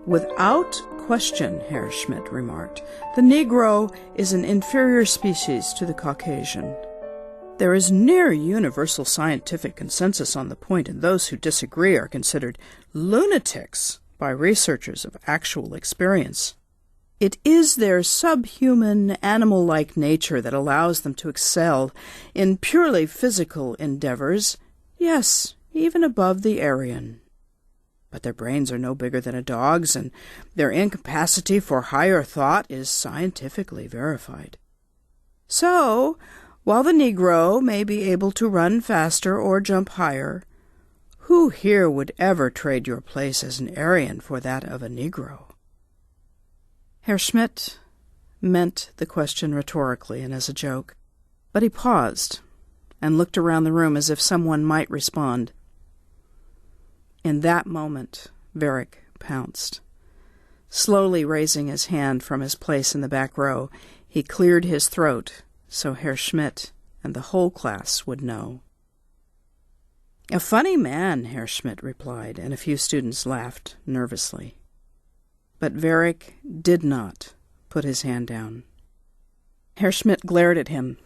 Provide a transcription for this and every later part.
Without question, Herr Schmidt remarked, the Negro is an inferior species to the Caucasian. There is near universal scientific consensus on the point, and those who disagree are considered lunatics by researchers of actual experience. It is their subhuman, animal-like nature that allows them to excel in purely physical endeavors, yes, even above the Aryan. But their brains are no bigger than a dog's, and their incapacity for higher thought is scientifically verified. So, while the Negro may be able to run faster or jump higher, who here would ever trade your place as an Aryan for that of a Negro? Herr Schmidt meant the question rhetorically and as a joke, but he paused and looked around the room as if someone might respond. In that moment, Varrick pounced. Slowly raising his hand from his place in the back row, he cleared his throat so Herr Schmidt and the whole class would know. "A funny man," Herr Schmidt replied, and a few students laughed nervously. But Varrick did not put his hand down. Herr Schmidt glared at him.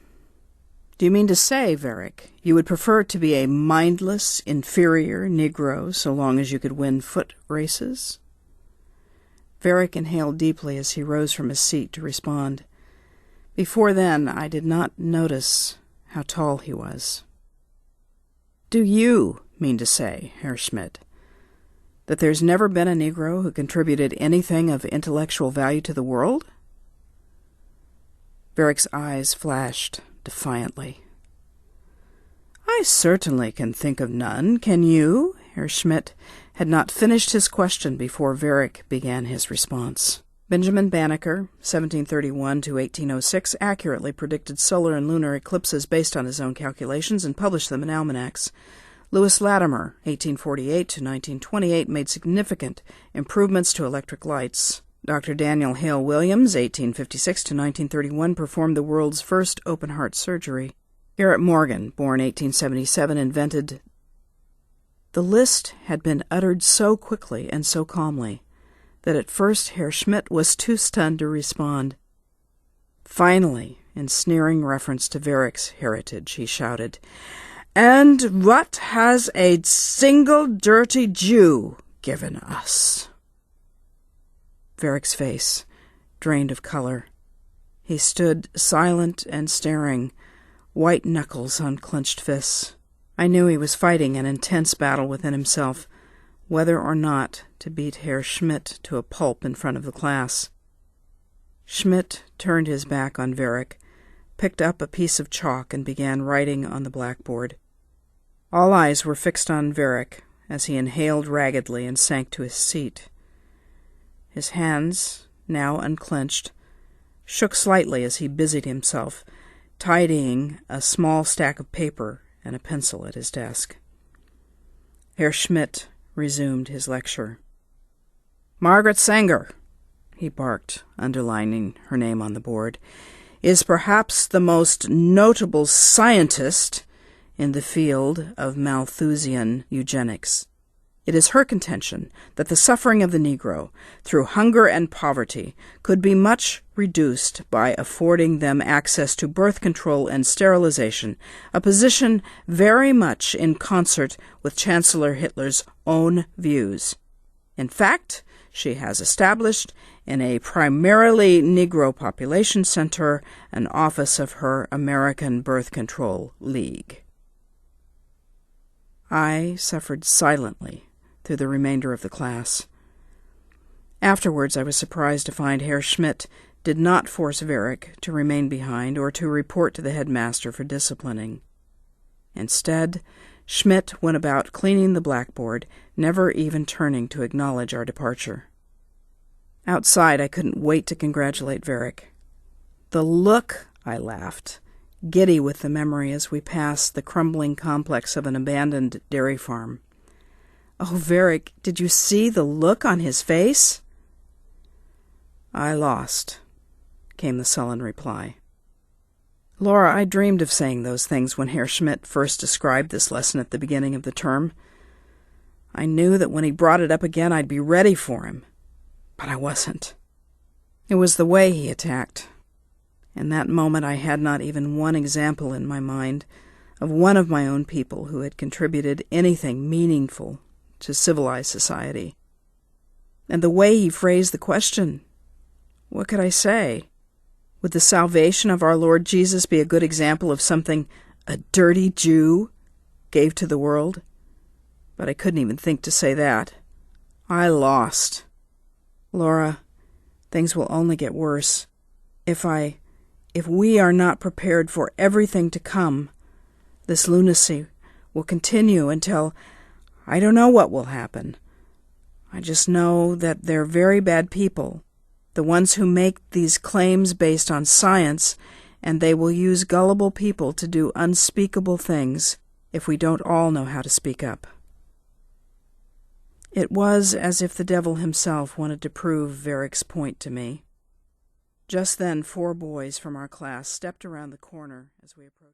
"Do you mean to say, Varrick, you would prefer to be a mindless, inferior Negro so long as you could win foot races?" Varrick inhaled deeply as he rose from his seat to respond. Before then, I did not notice how tall he was. "Do you mean to say, Herr Schmidt, that there's never been a Negro who contributed anything of intellectual value to the world?" Varrick's eyes flashed defiantly. "I certainly can think of none. Can you?" Herr Schmidt had not finished his question before Varrick began his response. Benjamin Banneker, 1731 to 1806, accurately predicted solar and lunar eclipses based on his own calculations and published them in almanacs. Lewis Latimer, 1848 to 1928, made significant improvements to electric lights. Dr. Daniel Hale Williams, 1856 to 1931, performed the world's first open-heart surgery. Garrett Morgan, born 1877, invented... The list had been uttered so quickly and so calmly that at first Herr Schmidt was too stunned to respond. Finally, in sneering reference to Varrick's heritage, he shouted, "And what has a single dirty Jew given us?" Varrick's face drained of color. He stood silent and staring, white knuckles on clenched fists. I knew he was fighting an intense battle within himself, whether or not to beat Herr Schmidt to a pulp in front of the class. Schmidt turned his back on Varrick, picked up a piece of chalk, and began writing on the blackboard. All eyes were fixed on Varrick as he inhaled raggedly and sank to his seat. His hands, now unclenched, shook slightly as he busied himself, tidying a small stack of paper and a pencil at his desk. Herr Schmidt resumed his lecture. "Margaret Sanger," he barked, underlining her name on the board, "is perhaps the most notable scientist in the field of Malthusian eugenics. It is her contention that the suffering of the Negro, through hunger and poverty, could be much reduced by affording them access to birth control and sterilization, a position very much in concert with Chancellor Hitler's own views. In fact, she has established in a primarily Negro population center an office of her American Birth Control League." I suffered silently through the remainder of the class. Afterwards, I was surprised to find Herr Schmidt did not force Varrick to remain behind or to report to the headmaster for disciplining. Instead, Schmidt went about cleaning the blackboard, never even turning to acknowledge our departure. Outside, I couldn't wait to congratulate Varrick. "The look," I laughed, giddy with the memory as we passed the crumbling complex of an abandoned dairy farm. "Oh, Varrick, did you see the look on his face?" "I lost," came the sullen reply. "Laura, I dreamed of saying those things when Herr Schmidt first described this lesson at the beginning of the term. I knew that when he brought it up again I'd be ready for him. But I wasn't. It was the way he attacked. In that moment I had not even one example in my mind of one of my own people who had contributed anything meaningful to civilized society. And the way he phrased the question, what could I say? Would the salvation of our Lord Jesus be a good example of something a dirty Jew gave to the world? But I couldn't even think to say that. I lost. Laura, things will only get worse. If we are not prepared for everything to come, this lunacy will continue until I don't know what will happen. I just know that they're very bad people, the ones who make these claims based on science, and they will use gullible people to do unspeakable things if we don't all know how to speak up. It was as if the devil himself wanted to prove Varrick's point to me. Just then 4 boys from our class stepped around the corner as we approached.